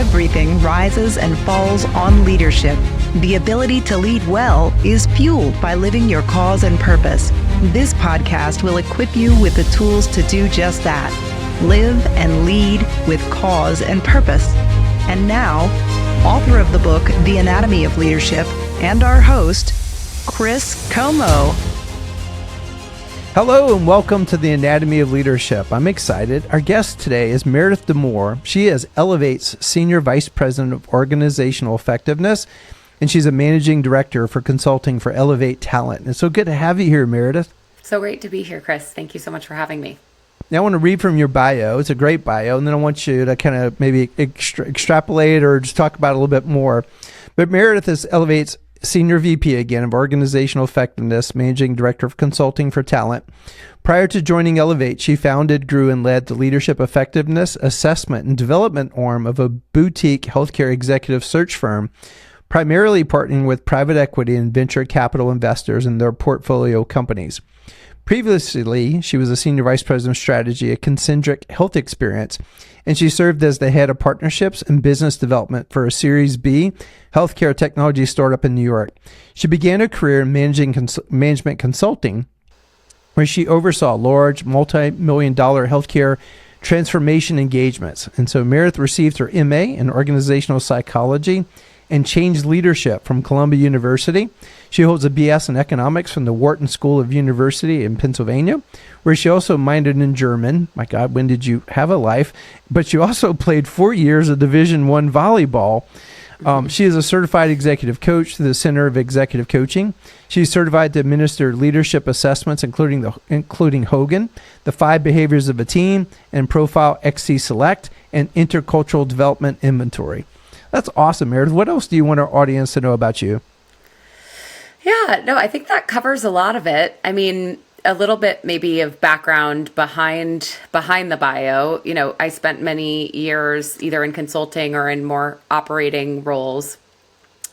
Everything rises and falls on leadership. The ability to lead well is fueled by living your cause and purpose. This podcast will equip you with the tools to do just that. Live and lead with cause and purpose. And now, author of the book, The Anatomy of Leadership, and our host, Chris Como. Hello and welcome to the Anatomy of Leadership. I'm excited. Our guest today is Meredith Damore. She is Elevate's Senior Vice President of Organizational Effectiveness, and she's a Managing Director for Consulting for Elevate Talent. It's so good to have you here, Meredith. So great to be here, Chris. Thank you so much for having me. Now, I want to read from your bio. It's a great bio, and then I want you to kind of maybe extrapolate or just talk about it a little bit more. But Meredith is Elevate's Senior VP again of Organizational Effectiveness, Managing Director of Consulting for Talent. Prior to joining Elevate, she founded, grew, and led the Leadership Effectiveness Assessment and Development arm of a boutique healthcare executive search firm, primarily partnering with private equity and venture capital investors in their portfolio companies. Previously, she was a Senior Vice President of Strategy at Concentric Health Experience, and she served as the head of partnerships and business development for a Series B healthcare technology startup in New York. She began her career in management consulting, where she oversaw large multi-million-dollar healthcare transformation engagements. And so Meredith received her MA in organizational psychology and change leadership from Columbia University. She holds a BS in economics from the Wharton School of University in Pennsylvania, where she also minored in German. My God, when did you have a life? But she also played 4 years of Division I volleyball. She is a certified executive coach through the Center of Executive Coaching. She's certified to administer leadership assessments, including Hogan, the 5 behaviors of a team, and Profile XC Select, and Intercultural Development Inventory. That's awesome, Meredith. What else do you want our audience to know about you? Yeah, no, I think that covers a lot of it. I mean, a little bit maybe of background behind the bio. You know, I spent many years either in consulting or in more operating roles.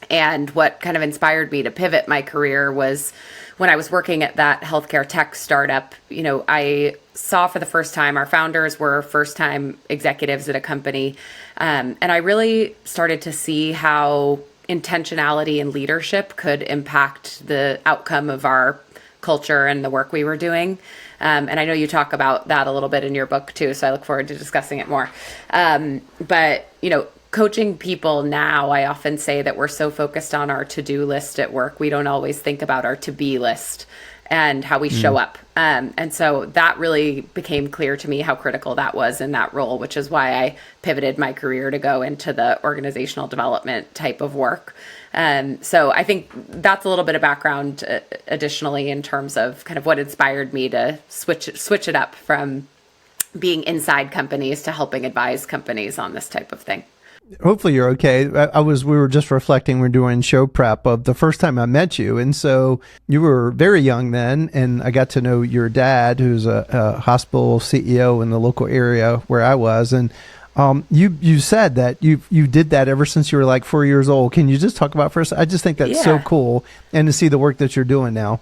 And what kind of inspired me to pivot my career was when I was working at that healthcare tech startup. You know, I saw for the first time, our founders were first-time executives at a company. And I really started to see how intentionality and leadership could impact the outcome of our culture and the work we were doing. And I know you talk about that a little bit in your book too, so I look forward to discussing it more. But, you know, coaching people now, I often say that we're so focused on our to-do list at work, we don't always think about our to-be list and how we show up. And so that really became clear to me how critical that was in that role, which is why I pivoted my career to go into the organizational development type of work. So I think that's a little bit of background additionally in terms of kind of what inspired me to switch it up from being inside companies to helping advise companies on this type of thing. Hopefully you're okay. We were just reflecting, we're doing show prep of the first time I met you. And so you were very young then, and I got to know your dad, who's a hospital CEO in the local area where I was. And you said that you did that ever since you were like 4 years old. Can you just talk about first? I just think that's so cool, and to see the work that you're doing now.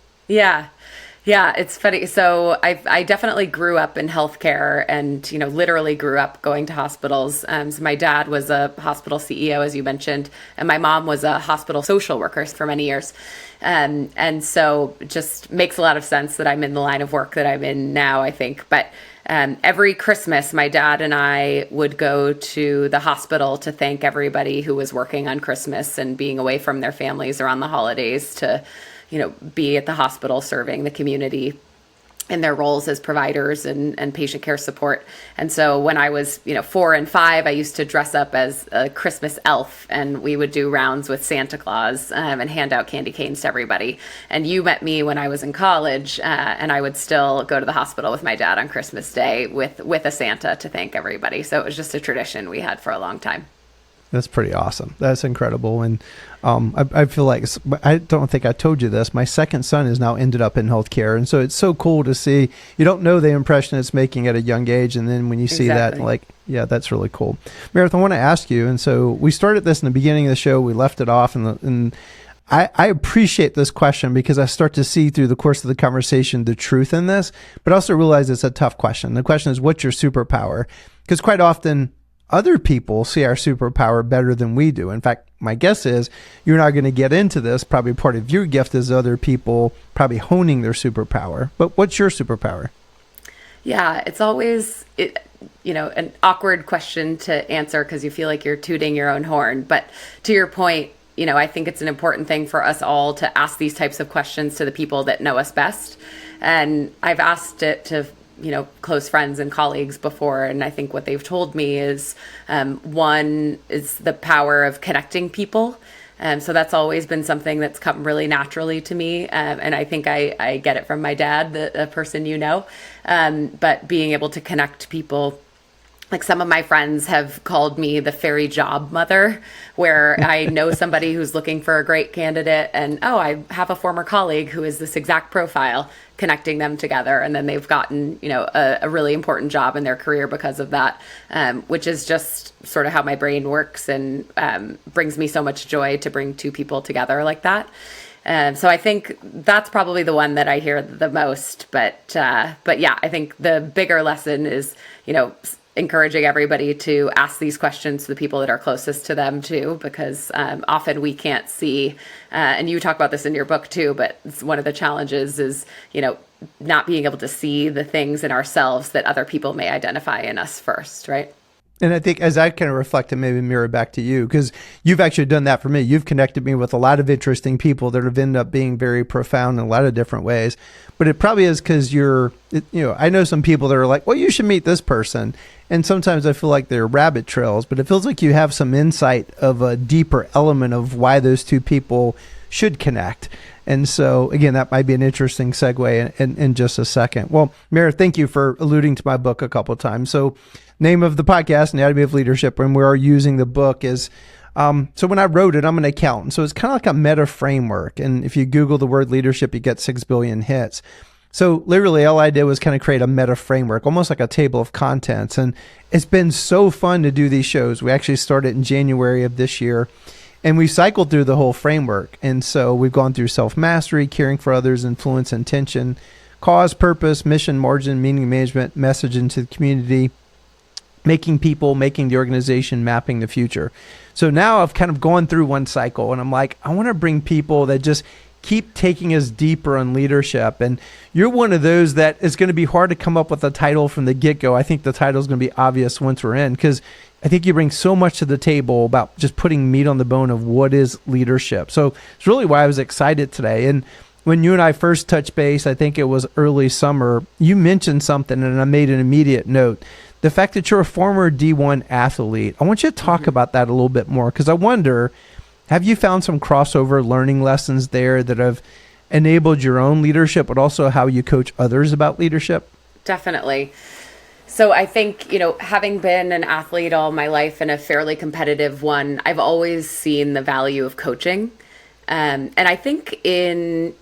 Yeah, it's funny. So I definitely grew up in healthcare and, you know, literally grew up going to hospitals. So my dad was a hospital CEO, as you mentioned, and my mom was a hospital social worker for many years. And so it just makes a lot of sense that I'm in the line of work that I'm in now, I think. But every Christmas, my dad and I would go to the hospital to thank everybody who was working on Christmas and being away from their families around the holidays to, you know, be at the hospital serving the community in their roles as providers and patient care support. And so when I was, 4 and 5, I used to dress up as a Christmas elf, and we would do rounds with Santa Claus and hand out candy canes to everybody. And you met me when I was in college, and I would still go to the hospital with my dad on Christmas Day with a Santa to thank everybody. So it was just a tradition we had for a long time. That's pretty awesome. That's incredible. And I feel like, I don't think I told you this, my second son has now ended up in healthcare. And so it's so cool to see, you don't know the impression it's making at a young age. And then when you see that, like, yeah, that's really cool. Meredith, I want to ask you, and so we started this in the beginning of the show, we left it off, and I appreciate this question because I start to see through the course of the conversation the truth in this, but also realize it's a tough question. The question is, what's your superpower? Because quite often, other people see our superpower better than we do. In fact, my guess is you're not going to get into this. Probably part of your gift is other people probably honing their superpower. But what's your superpower? Yeah, it's always, an awkward question to answer because you feel like you're tooting your own horn. But to your point, I think it's an important thing for us all to ask these types of questions to the people that know us best. And I've asked it to, close friends and colleagues before. And I think what they've told me is, one is the power of connecting people. So that's always been something that's come really naturally to me. And I think I get it from my dad, the person but being able to connect people. Like some of my friends have called me the fairy job mother, where I know somebody who's looking for a great candidate and, I have a former colleague who is this exact profile, connecting them together. And then they've gotten, a really important job in their career because of that, which is just sort of how my brain works and brings me so much joy to bring two people together like that. So I think that's probably the one that I hear the most. But yeah, I think the bigger lesson is, encouraging everybody to ask these questions to the people that are closest to them too, because often we can't see, and you talk about this in your book too, but it's one of the challenges is, not being able to see the things in ourselves that other people may identify in us first, right? And I think as I kind of reflect and maybe mirror back to you, because you've actually done that for me. You've connected me with a lot of interesting people that have ended up being very profound in a lot of different ways. But it probably is because I know some people that are like, well, you should meet this person. And sometimes I feel like they're rabbit trails, but it feels like you have some insight of a deeper element of why those two people should connect. And so, again, that might be an interesting segue in just a second. Well, Meredith, thank you for alluding to my book a couple of times. So name of the podcast, Anatomy of Leadership, and we are using the book is, so when I wrote it, I'm an accountant. So it's kind of like a meta framework. And if you Google the word leadership, you get 6 billion hits. So literally all I did was kind of create a meta framework, almost like a table of contents. And it's been so fun to do these shows. We actually started in January of this year. And we cycled through the whole framework. And so we've gone through self-mastery, caring for others, influence, intention, cause, purpose, mission, margin, meaning management, message into the community, making people, making the organization, mapping the future. So now I've kind of gone through one cycle and I'm like, I want to bring people that just keep taking us deeper on leadership. And you're one of those that is going to be hard to come up with a title from the get-go. I think the title is going to be obvious once we're in, because I think you bring so much to the table about just putting meat on the bone of what is leadership. So it's really why I was excited today. And when you and I first touched base, I think it was early summer, you mentioned something and I made an immediate note. The fact that you're a former D1 athlete. I want you to talk about that a little bit more, because I wonder, have you found some crossover learning lessons there that have enabled your own leadership, but also how you coach others about leadership? Definitely. So I think, having been an athlete all my life and a fairly competitive one, I've always seen the value of coaching. And I think in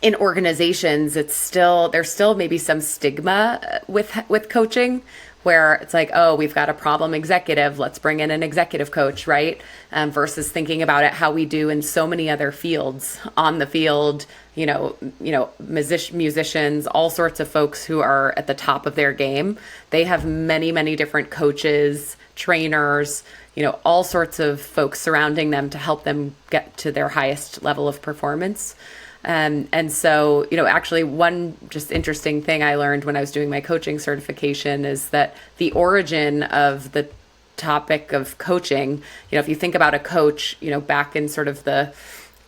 organizations, there's still maybe some stigma with coaching, where it's like, oh, we've got a problem executive, let's bring in an executive coach, right? Versus thinking about it how we do in so many other fields, on the field, musicians, all sorts of folks who are at the top of their game. They have many, many different coaches, trainers, all sorts of folks surrounding them to help them get to their highest level of performance. And so, actually one just interesting thing I learned when I was doing my coaching certification is that the origin of the topic of coaching, if you think about a coach, back in sort of the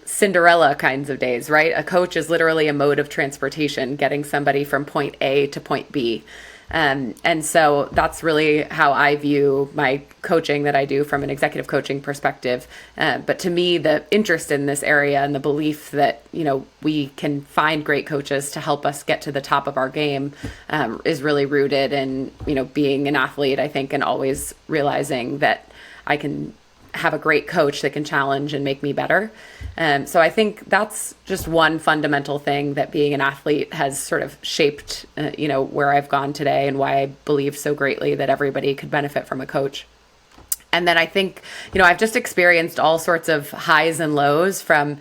Cinderella kinds of days, right? A coach is literally a mode of transportation, getting somebody from point A to point B. And so that's really how I view my coaching that I do from an executive coaching perspective. But to me, the interest in this area and the belief that, we can find great coaches to help us get to the top of our game is really rooted in, being an athlete, I think, and always realizing that I can have a great coach that can challenge and make me better. So I think that's just one fundamental thing that being an athlete has sort of shaped, where I've gone today and why I believe so greatly that everybody could benefit from a coach. And then I think, I've just experienced all sorts of highs and lows from,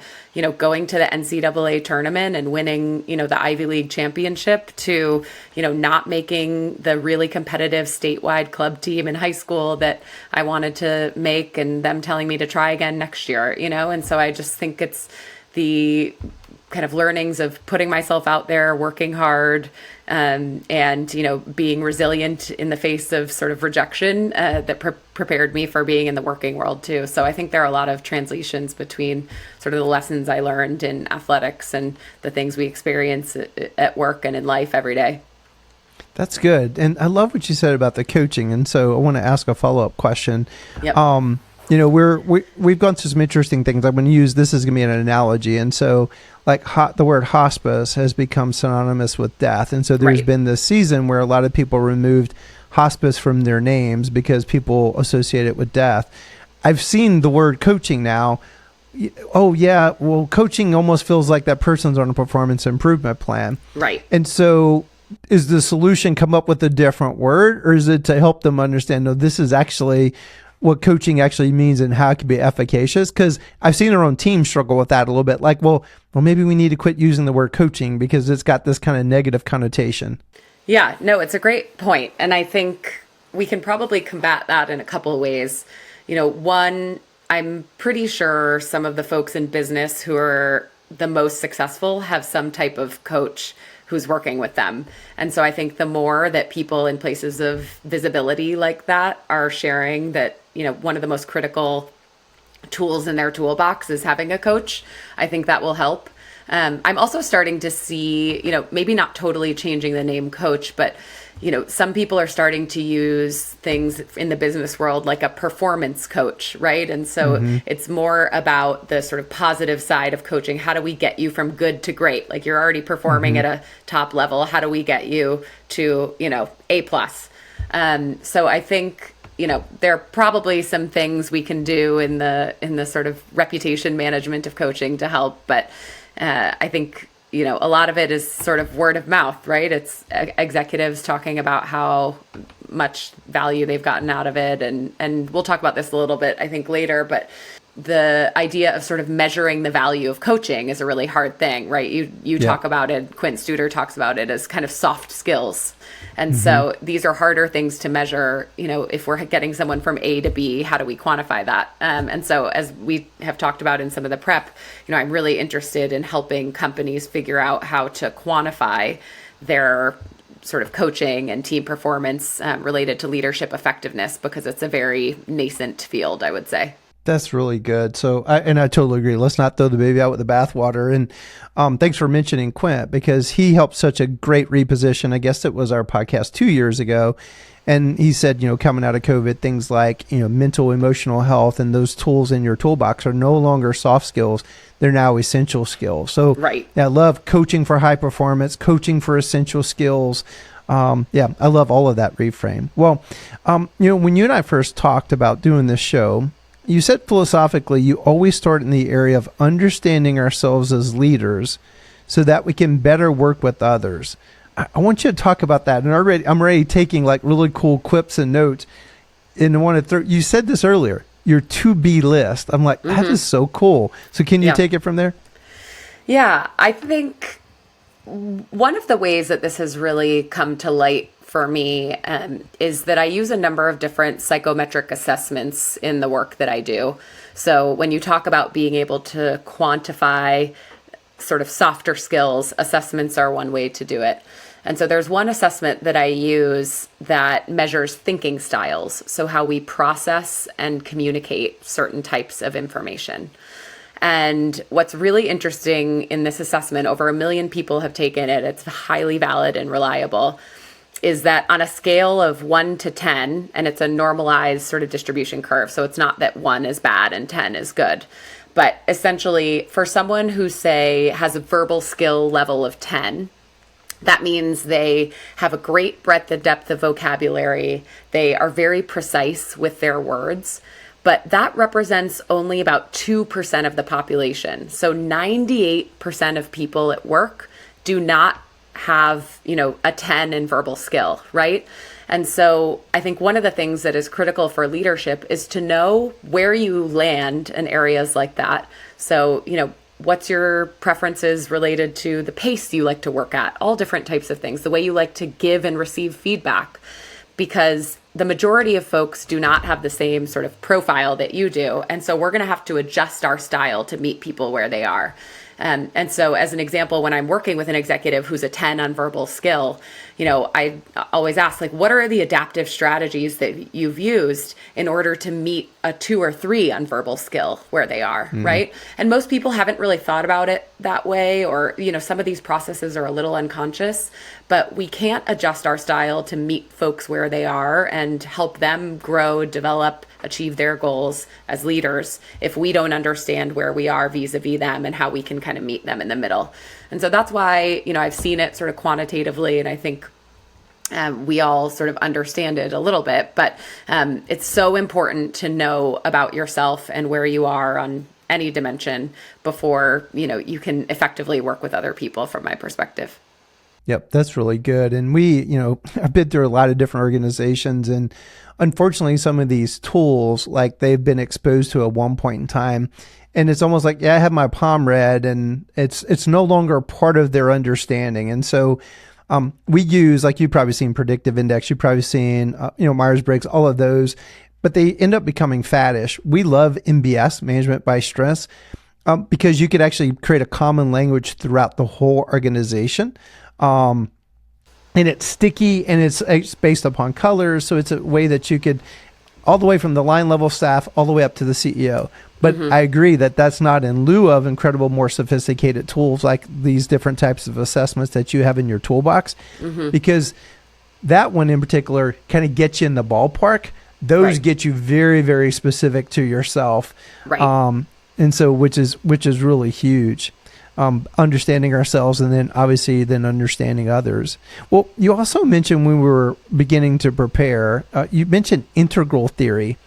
going to the NCAA tournament and winning, the Ivy League championship to, not making the really competitive statewide club team in high school that I wanted to make, and them telling me to try again next year, And so I just think it's the kind of learnings of putting myself out there, working hard, and being resilient in the face of sort of rejection that prepared me for being in the working world too. So I think there are a lot of translations between sort of the lessons I learned in athletics and the things we experience at work and in life every day. That's good. And I love what you said about the coaching. And so I want to ask a follow-up question. Yep. We've gone through some interesting things. I'm going to use this as going to be an analogy. And so like the word hospice has become synonymous with death. And so there's been this season where a lot of people removed hospice from their names because people associate it with death. I've seen the word coaching now. Oh yeah. Well, coaching almost feels like that person's on a performance improvement plan. Right. And so is the solution come up with a different word, or is it to help them understand, no, this is actually what coaching actually means and how it can be efficacious? Because I've seen our own team struggle with that a little bit. Like, well, maybe we need to quit using the word coaching because it's got this kind of negative connotation. Yeah, no, it's a great point. And I think we can probably combat that in a couple of ways. One, I'm pretty sure some of the folks in business who are the most successful have some type of coach who's working with them. And so I think the more that people in places of visibility like that are sharing that, one of the most critical tools in their toolbox is having a coach, I think that will help. I'm also starting to see, maybe not totally changing the name coach, but, some people are starting to use things in the business world like a performance coach, right? And so it's more about the sort of positive side of coaching. How do we get you from good to great? Like you're already performing at a top level. How do we get you to, A+? So I think, there are probably some things we can do in the sort of reputation management of coaching to help, but I think, a lot of it is sort of word of mouth, right? It's executives talking about how much value they've gotten out of it. And we'll talk about this a little bit, I think, later, but the idea of sort of measuring the value of coaching is a really hard thing, right? You talk about it, Quint Studer talks about it as kind of soft skills. And so these are harder things to measure. If we're getting someone from A to B, how do we quantify that? And so as we have talked about in some of the prep, I'm really interested in helping companies figure out how to quantify their sort of coaching and team performance related to leadership effectiveness, because it's a very nascent field, I would say. That's really good. So, I totally agree. Let's not throw the baby out with the bathwater. And thanks for mentioning Quint, because he helped such a great reposition. I guess it was our podcast 2 years ago. And he said, coming out of COVID, things like, mental, emotional health and those tools in your toolbox are no longer soft skills. They're now essential skills. So right. I love coaching for high performance, coaching for essential skills. I love all of that reframe. Well, when you and I first talked about doing this show, you said philosophically, you always start in the area of understanding ourselves as leaders so that we can better work with others. I want you to talk about that. And I'm already taking like really cool quips and notes. And I want to you said this earlier, your to-be list. I'm like, that is so cool. So can you take it from there? Yeah, I think one of the ways that this has really come to light for me is that I use a number of different psychometric assessments in the work that I do. So when you talk about being able to quantify sort of softer skills, assessments are one way to do it. And so there's one assessment that I use that measures thinking styles, so how we process and communicate certain types of information. And what's really interesting in this assessment, over 1 million people have taken it, it's highly valid and reliable, is that on a scale of 1 to 10, and it's a normalized sort of distribution curve, so it's not that 1 is bad and 10 is good, but essentially for someone who, say, has a verbal skill level of 10, that means they have a great breadth and depth of vocabulary, they are very precise with their words, but that represents only about 2% of the population. So 98% of people at work do not have, a 10 in verbal skill, right? And so I think one of the things that is critical for leadership is to know where you land in areas like that. So, what's your preferences related to the pace you like to work at, all different types of things, the way you like to give and receive feedback, because the majority of folks do not have the same sort of profile that you do. And so we're going to have to adjust our style to meet people where they are. And so as an example, when I'm working with an executive who's a 10 on verbal skill, I always ask, like, what are the adaptive strategies that you've used in order to meet a 2 or 3 on verbal skill where they are, right? And most people haven't really thought about it that way, or, some of these processes are a little unconscious, but we can't adjust our style to meet folks where they are and help them grow, develop, achieve their goals as leaders if we don't understand where we are vis-a-vis them and how we can kind of meet them in the middle. And so that's why, I've seen it sort of quantitatively, and I think we all sort of understand it a little bit, but it's so important to know about yourself and where you are on any dimension before, you can effectively work with other people, from my perspective. Yep, that's really good. And we, I've been through a lot of different organizations, and unfortunately, some of these tools, like, they've been exposed to at one point in time, and it's almost like, I have my palm read, and it's no longer part of their understanding. And so we use, like, you've probably seen Predictive Index, you've probably seen, Myers-Briggs, all of those, but they end up becoming faddish. We love MBS, Management by Stress, because you could actually create a common language throughout the whole organization. And it's sticky, and it's based upon colors. So it's a way that you could, all the way from the line level staff all the way up to the CEO. But I agree that that's not in lieu of incredible, more sophisticated tools like these different types of assessments that you have in your toolbox, because that one in particular kind of gets you in the ballpark. Those get you very, very specific to yourself. And so, which is really huge. Understanding ourselves, and then obviously understanding others. Well, you also mentioned when we were beginning to prepare, you mentioned integral theory,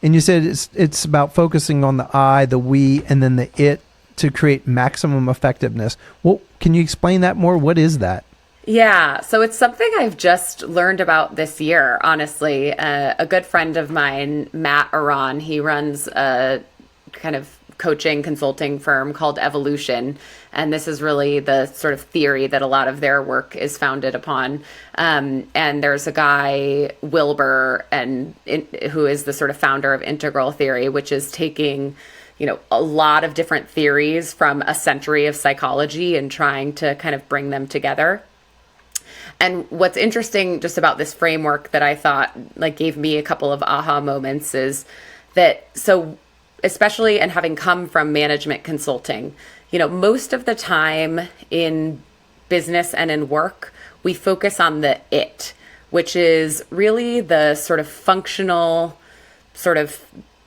and you said it's about focusing on the I, the we, and then the it to create maximum effectiveness. Well, can you explain that more? What is that? Yeah, so it's something I've just learned about this year, honestly. A good friend of mine, Matt Aron, he runs a kind of coaching consulting firm called Evolution. And this is really the sort of theory that a lot of their work is founded upon. And there's a guy, Wilbur, who is the sort of founder of integral theory, which is taking, a lot of different theories from a century of psychology and trying to kind of bring them together. And what's interesting just about this framework that I thought gave me a couple of aha moments is that, so especially, and having come from management consulting, most of the time in business and in work, we focus on the it, which is really the sort of functional sort of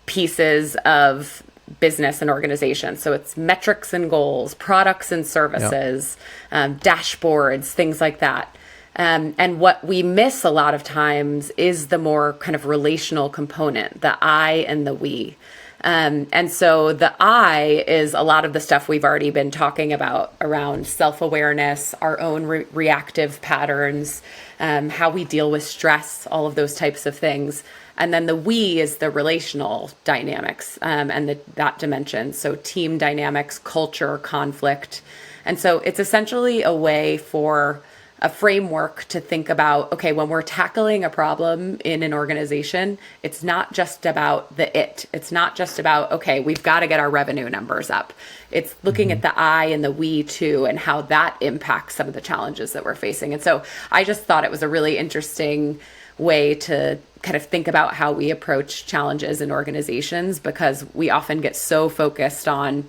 pieces of business and organization. So it's metrics and goals, products and services, dashboards, things like that. And what we miss a lot of times is the more kind of relational component, the I and the we. And so the I is a lot of the stuff we've already been talking about around self-awareness, our own reactive patterns, how we deal with stress, all of those types of things. And then the we is the relational dynamics and that dimension. So team dynamics, culture, conflict. And so it's essentially a way for a framework to think about, okay, when we're tackling a problem in an organization, it's not just about the it. It's not just about, okay, we've got to get our revenue numbers up. It's looking at the I and the we too, and how that impacts some of the challenges that we're facing. And so I just thought it was a really interesting way to kind of think about how we approach challenges in organizations, because we often get so focused on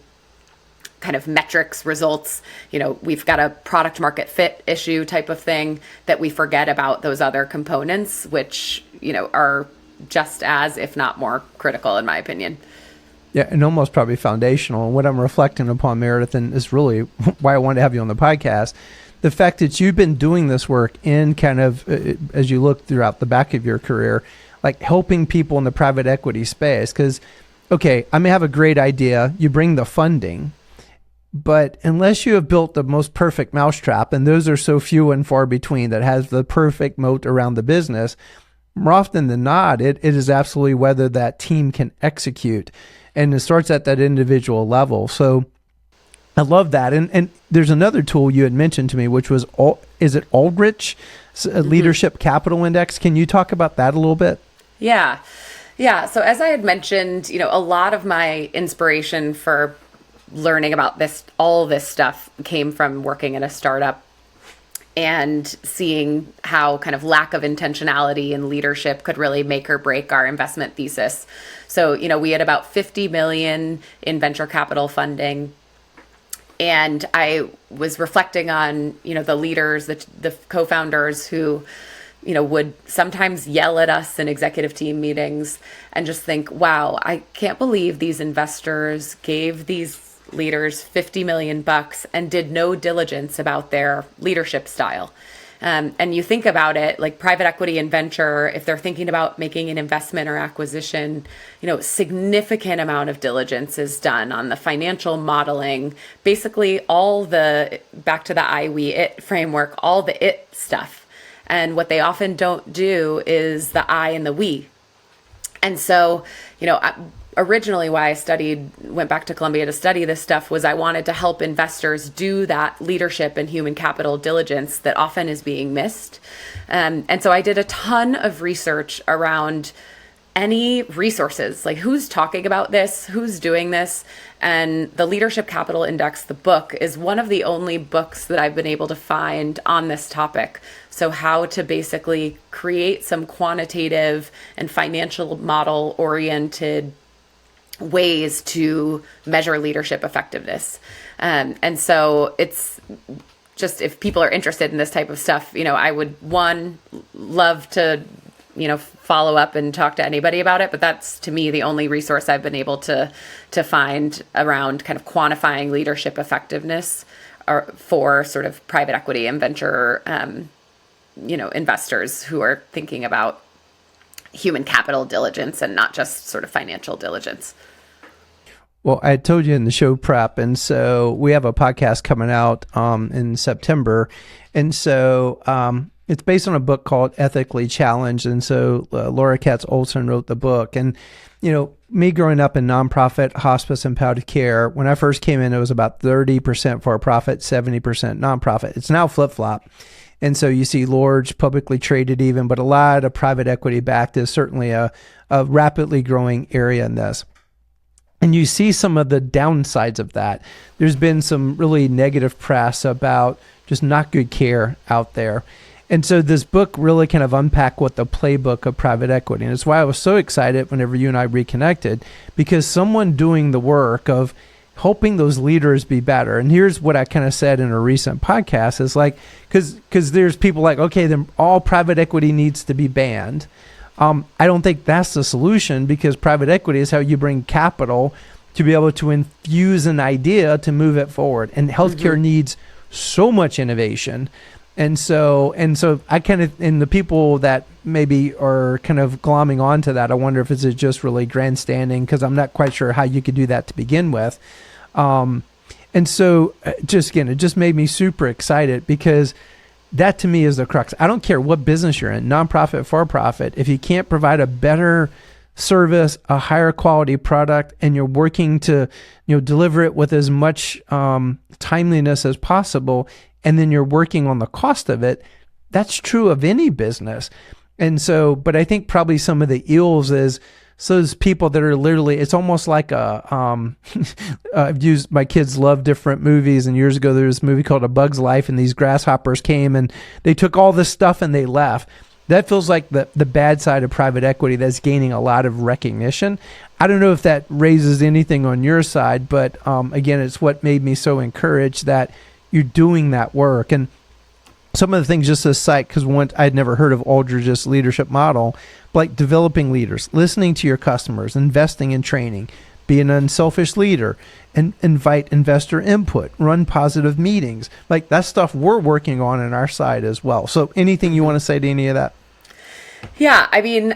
kind of metrics, results, we've got a product market fit issue type of thing, that we forget about those other components, which, are just as, if not more critical, in my opinion. Yeah, and almost probably foundational. And what I'm reflecting upon, Meredith, and is really why I wanted to have you on the podcast, the fact that you've been doing this work in kind of, as you look throughout the back of your career, like helping people in the private equity space. Because, okay, I may have a great idea. You bring the funding, But unless you have built the most perfect mousetrap, and those are so few and far between, that has the perfect moat around the business, more often than not, it is absolutely whether that team can execute. And it starts at that individual level. So I love that. And there's another tool you had mentioned to me, which was, is it Aldrich Leadership Capital Index? Can you talk about that a little bit? Yeah. Yeah. So as I had mentioned, a lot of my inspiration for learning about all this stuff came from working in a startup and seeing how kind of lack of intentionality in leadership could really make or break our investment thesis. So, we had about 50 million in venture capital funding. And I was reflecting on, the leaders, the co-founders who, would sometimes yell at us in executive team meetings and just think, wow, I can't believe these investors gave these leaders $50 million and did no diligence about their leadership style. And you think about it, like private equity and venture, if they're thinking about making an investment or acquisition, significant amount of diligence is done on the financial modeling, basically back to the I, we, it framework, all the it stuff. And what they often don't do is the I and the we. And so, originally why I went back to Columbia to study this stuff was I wanted to help investors do that leadership and human capital diligence that often is being missed. And so I did a ton of research around any resources, like who's talking about this, who's doing this. And the Leadership Capital Index, the book, is one of the only books that I've been able to find on this topic. So how to basically create some quantitative and financial model oriented ways to measure leadership effectiveness. And so it's just, if people are interested in this type of stuff, I would love to, follow up and talk to anybody about it. But that's, to me, the only resource I've been able to find around kind of quantifying leadership effectiveness for sort of private equity and venture, investors who are thinking about human capital diligence and not just sort of financial diligence. Well, I told you in the show prep, and so we have a podcast coming out in September, and so it's based on a book called Ethically Challenged, and so Laura Katz Olson wrote the book. And me growing up in nonprofit hospice and palliative care, when I first came in, it was about 30% for profit, 70% nonprofit. It's now flip-flop. And so you see large publicly traded even, but a lot of private equity backed is certainly a rapidly growing area in this. And you see some of the downsides of that. There's been some really negative press about just not good care out there. And so this book really kind of unpacked what the playbook of private equity. And it's why I was so excited whenever you and I reconnected, because someone doing the work of helping those leaders be better. And here's what I kind of said in a recent podcast is like, because there's people like, okay, then all private equity needs to be banned. I don't think that's the solution, because private equity is how you bring capital to be able to infuse an idea to move it forward. And healthcare needs so much innovation. And so I kind of, and the people that maybe are kind of glomming onto that, I wonder if it's just really grandstanding, because I'm not quite sure how you could do that to begin with. And so just again, it just made me super excited, because that to me is the crux. I don't care what business you're in, nonprofit, for-profit, if you can't provide a better service, a higher quality product, and you're working to deliver it with as much timeliness as possible, and then you're working on the cost of it, that's true of any business. And so, but I think probably some of the ills is, so those people that are literally, it's almost like my kids love different movies, and years ago there was a movie called A Bug's Life, and these grasshoppers came and they took all this stuff and they left. That feels like the bad side of private equity that's gaining a lot of recognition. I don't know if that raises anything on your side, but again, it's what made me so encouraged that you're doing that work. And some of the things, just as site, because I'd never heard of Aldrich's leadership model, like developing leaders, listening to your customers, investing in training, be an unselfish leader, and invite investor input, run positive meetings. Like, that's stuff we're working on our side as well. So anything you want to say to any of that? Yeah, I mean,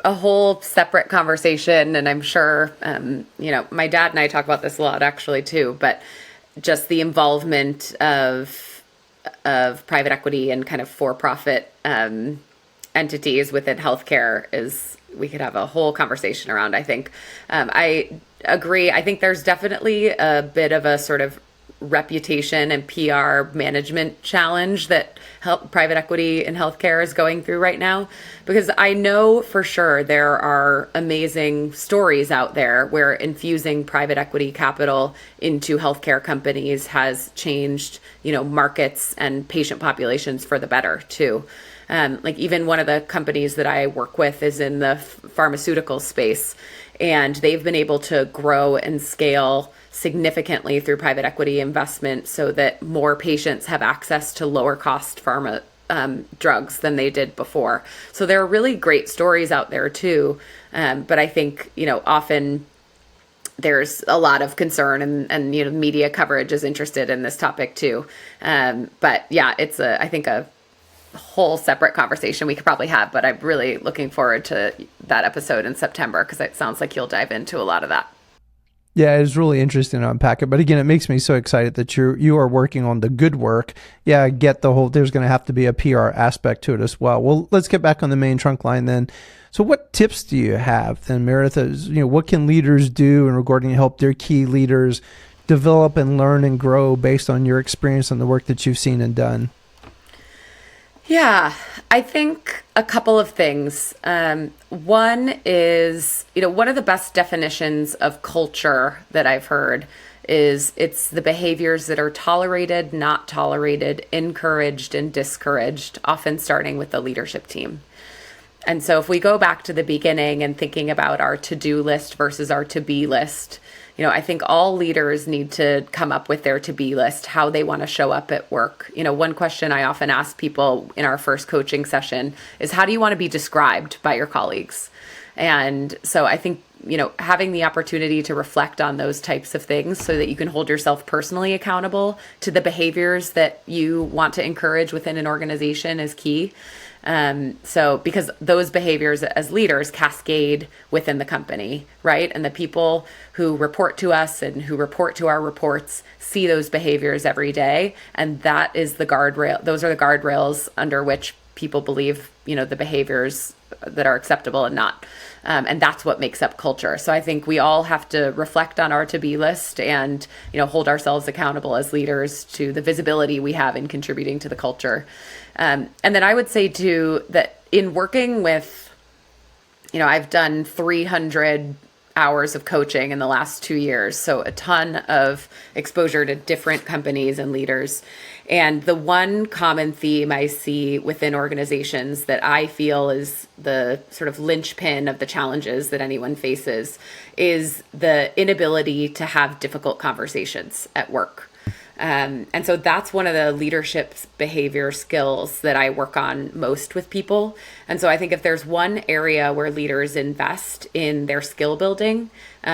a whole separate conversation, and I'm sure, my dad and I talk about this a lot actually too, but just the involvement of private equity and kind of for-profit entities within healthcare we could have a whole conversation around, I think. I agree. I think there's definitely a bit of a sort of reputation and PR management challenge that private equity in healthcare is going through right now, because I know for sure there are amazing stories out there where infusing private equity capital into healthcare companies has changed, markets and patient populations for the better too. Like even one of the companies that I work with is in the pharmaceutical space, and they've been able to grow and scale significantly through private equity investment so that more patients have access to lower cost pharma drugs than they did before. So there are really great stories out there too. But I think, often there's a lot of concern and media coverage is interested in this topic too. But yeah, it's I think a whole separate conversation we could probably have, but I'm really looking forward to that episode in September because it sounds like you'll dive into a lot of that. Yeah, it's really interesting to unpack it. But again, it makes me so excited that you are working on the good work. Yeah, I get the whole, there's going to have to be a PR aspect to it as well. Well, let's get back on the main trunk line then. So what tips do you have then, Meredith? What can leaders do in regarding to help their key leaders develop and learn and grow based on your experience and the work that you've seen and done? Yeah, I think a couple of things. One is, one of the best definitions of culture that I've heard is it's the behaviors that are tolerated, not tolerated, encouraged, and discouraged, often starting with the leadership team. And so if we go back to the beginning and thinking about our to-do list versus our to-be list, I think all leaders need to come up with their to-be list, how they want to show up at work. One question I often ask people in our first coaching session is, how do you want to be described by your colleagues? And so I think, having the opportunity to reflect on those types of things so that you can hold yourself personally accountable to the behaviors that you want to encourage within an organization is key. So because those behaviors as leaders cascade within the company, right? And the people who report to us and who report to our reports see those behaviors every day. And that is the guardrail. Those are the guardrails under which people believe, the behaviors that are acceptable and not. And that's what makes up culture. So I think we all have to reflect on our to-be list and, hold ourselves accountable as leaders to the visibility we have in contributing to the culture. And then I would say too, that in working with, I've done 300 hours of coaching in the last 2 years. So a ton of exposure to different companies and leaders. And the one common theme I see within organizations that I feel is the sort of linchpin of the challenges that anyone faces is the inability to have difficult conversations at work. And so that's one of the leadership behavior skills that I work on most with people. And so I think if there's one area where leaders invest in their skill building,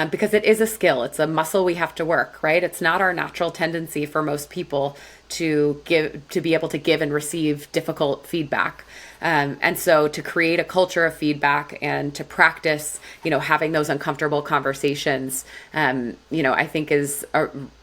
because it is a skill, it's a muscle we have to work, right? It's not our natural tendency for most people to be able to give and receive difficult feedback. And so to create a culture of feedback and to practice, having those uncomfortable conversations, I think is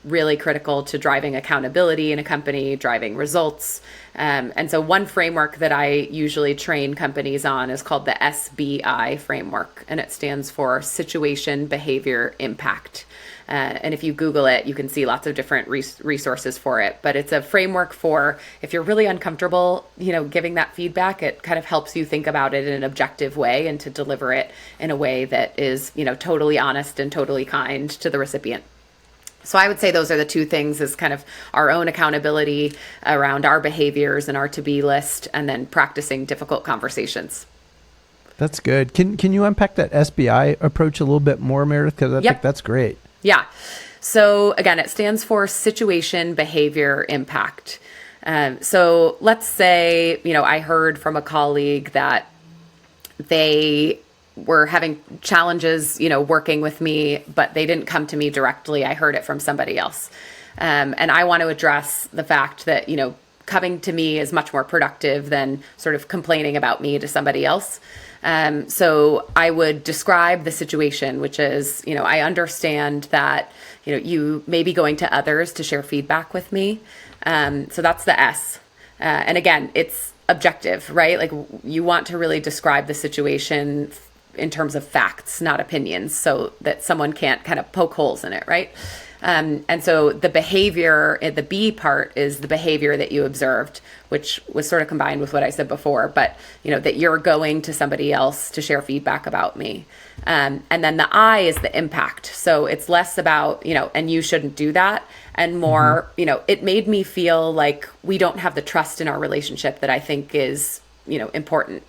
really critical to driving accountability in a company, driving results. And so one framework that I usually train companies on is called the SBI framework, and it stands for Situation, Behavior, Impact. And if you Google it, you can see lots of different resources for it. But it's a framework for if you're really uncomfortable, giving that feedback, it kind of helps you think about it in an objective way and to deliver it in a way that is, totally honest and totally kind to the recipient. So I would say those are the two things, is kind of our own accountability around our behaviors and our to-be list, and then practicing difficult conversations. That's good. Can you unpack that SBI approach a little bit more, Meredith? Because I think that's great. Yeah. So again, it stands for Situation, Behavior, Impact. So let's say, I heard from a colleague that they were having challenges, working with me, but they didn't come to me directly. I heard it from somebody else. And I want to address the fact that, coming to me is much more productive than sort of complaining about me to somebody else. So I would describe the situation, which is, I understand that, you may be going to others to share feedback with me. So that's the S. And again, it's objective, right? Like you want to really describe the situation in terms of facts, not opinions, so that someone can't kind of poke holes in it, right? And so the behavior, the B part is the behavior that you observed, which was sort of combined with what I said before, but that you're going to somebody else to share feedback about me. And then the I is the impact. So it's less about, and you shouldn't do that, and more, it made me feel like we don't have the trust in our relationship that I think is, important.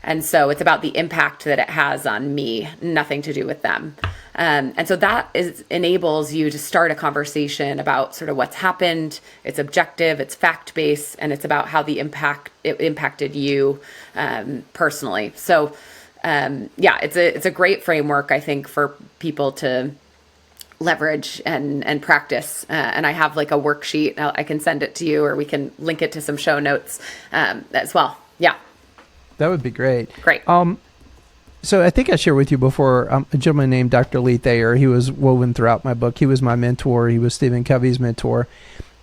And so it's about the impact that it has on me, nothing to do with them. And so that enables you to start a conversation about sort of what's happened. It's objective, it's fact-based, and it's about how it impacted you personally. So it's a great framework, I think, for people to leverage and practice. And I have like a worksheet. I can send it to you, or we can link it to some show notes as well. Yeah. That would be great. Great. So I think I shared with you before a gentleman named Dr. Lee Thayer. He was woven throughout my book. He was my mentor. He was Stephen Covey's mentor.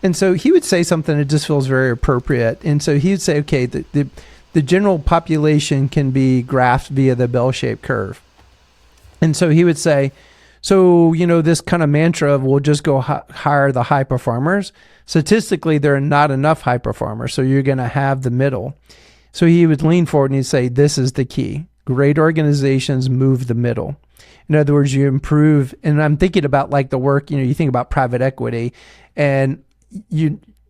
And so he would say something that just feels very appropriate. And so he would say, okay, the general population can be graphed via the bell-shaped curve. And so he would say, so, this kind of mantra of we'll just go hire the high performers. Statistically, there are not enough high performers. So you're going to have the middle. So he would lean forward and he'd say, this is the key. Great organizations move the middle. In other words, you improve, and I'm thinking about like the work, you think about private equity, and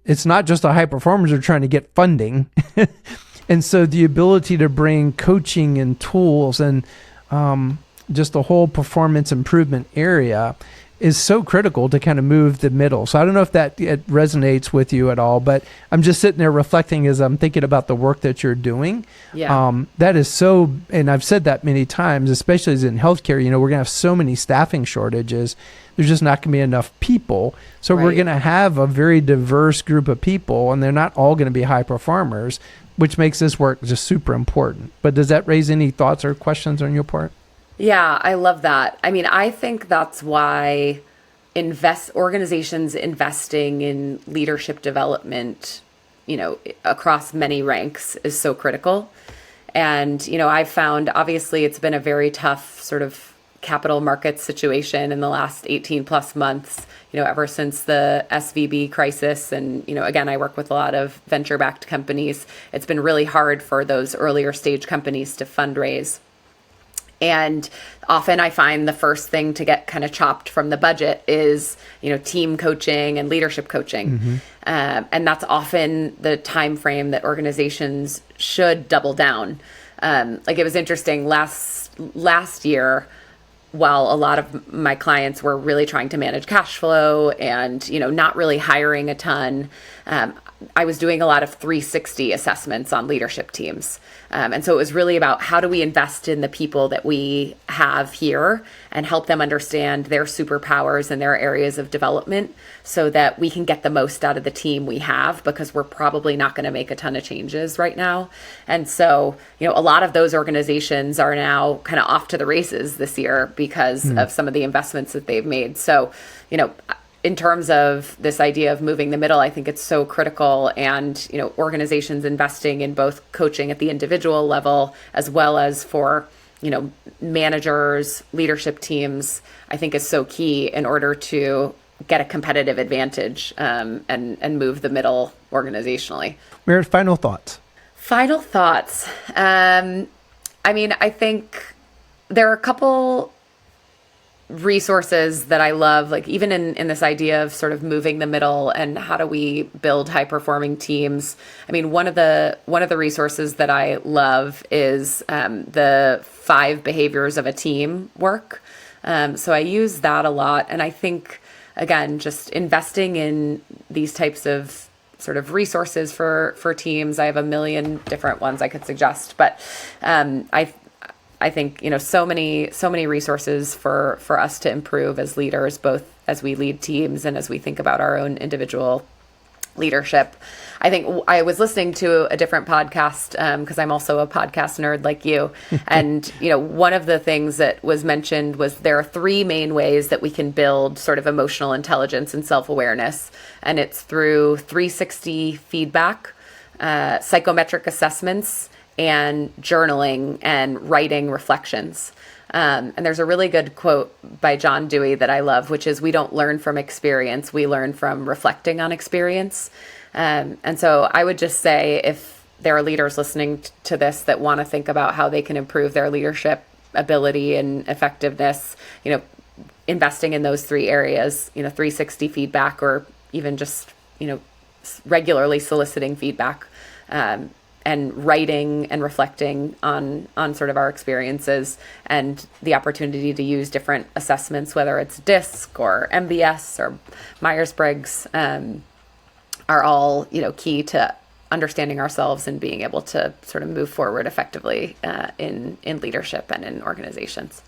it's not just the high performers are trying to get funding. And so the ability to bring coaching and tools and just the whole performance improvement area is so critical to kind of move the middle. So I don't know if that it resonates with you at all, but I'm just sitting there reflecting as I'm thinking about the work that you're doing. Yeah. That is so, and I've said that many times, especially as in healthcare, we're going to have so many staffing shortages. There's just not going to be enough people. So Right. We're going to have a very diverse group of people, and they're not all going to be high performers, which makes this work just super important. But does that raise any thoughts or questions on your part? Yeah, I love that. I mean, I think that's why organizations investing in leadership development, across many ranks is so critical. And, I've found, obviously, it's been a very tough sort of capital markets situation in the last 18 plus months, ever since the SVB crisis. And, again, I work with a lot of venture-backed companies. It's been really hard for those earlier stage companies to fundraise. And often I find the first thing to get kind of chopped from the budget is, team coaching and leadership coaching. Mm-hmm. And that's often the time frame that organizations should double down. Like it was interesting last year, while a lot of my clients were really trying to manage cash flow and, not really hiring a ton, I was doing a lot of 360 assessments on leadership teams. And so it was really about how do we invest in the people that we have here and help them understand their superpowers and their areas of development so that we can get the most out of the team we have, because we're probably not going to make a ton of changes right now. And so, a lot of those organizations are now kind of off to the races this year because of some of the investments that they've made. So, in terms of this idea of moving the middle, I think it's so critical. And, organizations investing in both coaching at the individual level as well as for, managers, leadership teams, I think is so key in order to get a competitive advantage and move the middle organizationally. Meredith, final thoughts. Final thoughts. I think there are a couple resources that I love, like even in this idea of sort of moving the middle and how do we build high performing teams. One of the resources that I love is the 5 behaviors of a team work. So I use that a lot. And I think, again, just investing in these types of sort of resources for teams. I have a million different ones I could suggest, but I think, so many resources for us to improve as leaders, both as we lead teams and as we think about our own individual leadership. I think I was listening to a different podcast because I'm also a podcast nerd like you. And, one of the things that was mentioned was there are 3 main ways that we can build sort of emotional intelligence and self-awareness. And it's through 360 feedback, psychometric assessments, and journaling and writing reflections. And there's a really good quote by John Dewey that I love, which is, we don't learn from experience, we learn from reflecting on experience. And so I would just say, if there are leaders listening to this that want to think about how they can improve their leadership ability and effectiveness, investing in those 3 areas, 360 feedback, or even just, regularly soliciting feedback, and writing and reflecting on sort of our experiences, and the opportunity to use different assessments, whether it's DISC or MBS or Myers-Briggs, are all, key to understanding ourselves and being able to sort of move forward effectively in leadership and in organizations.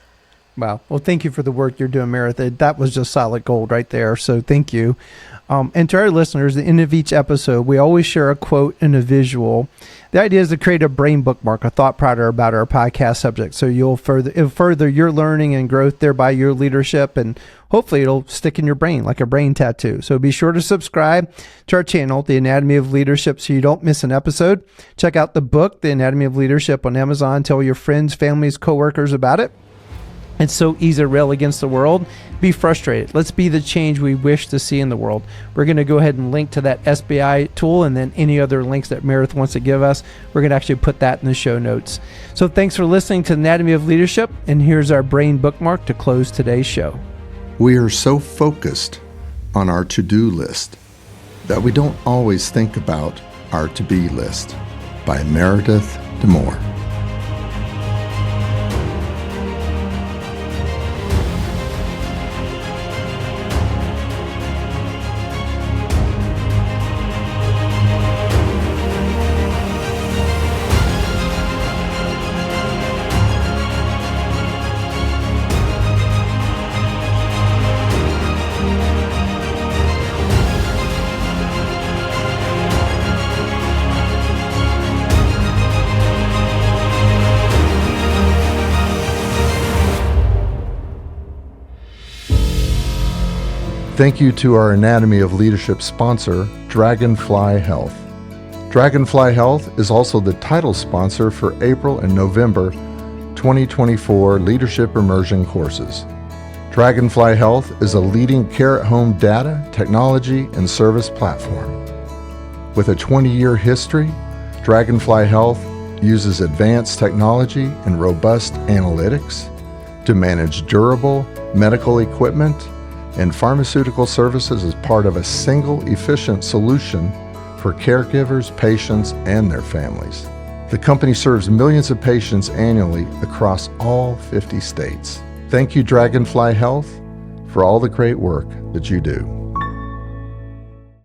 Wow. Well, thank you for the work you're doing, Meredith. That was just solid gold right there. So thank you. And to our listeners, at the end of each episode, we always share a quote and a visual. The idea is to create a brain bookmark, a thought prouder about our podcast subject. So it'll further your learning and growth, thereby your leadership, and hopefully it'll stick in your brain like a brain tattoo. So be sure to subscribe to our channel, The Anatomy of Leadership, so you don't miss an episode. Check out the book, The Anatomy of Leadership, on Amazon. Tell your friends, families, coworkers about it. It's so easy to rail against the world. Be frustrated. Let's be the change we wish to see in the world. We're going to go ahead and link to that SBI tool, and then any other links that Meredith wants to give us, we're going to actually put that in the show notes. So thanks for listening to Anatomy of Leadership, and here's our brain bookmark to close today's show. We are so focused on our to-do list that we don't always think about our to-be list, by Meredith Damore. Thank you to our Anatomy of Leadership sponsor, Dragonfly Health. Dragonfly Health is also the title sponsor for April and November 2024 Leadership Immersion courses. Dragonfly Health is a leading care-at-home data, technology, and service platform. With a 20-year history, Dragonfly Health uses advanced technology and robust analytics to manage durable medical equipment and pharmaceutical services as part of a single efficient solution for caregivers, patients, and their families. The company serves millions of patients annually across all 50 states. Thank you, Dragonfly Health, for all the great work that you do.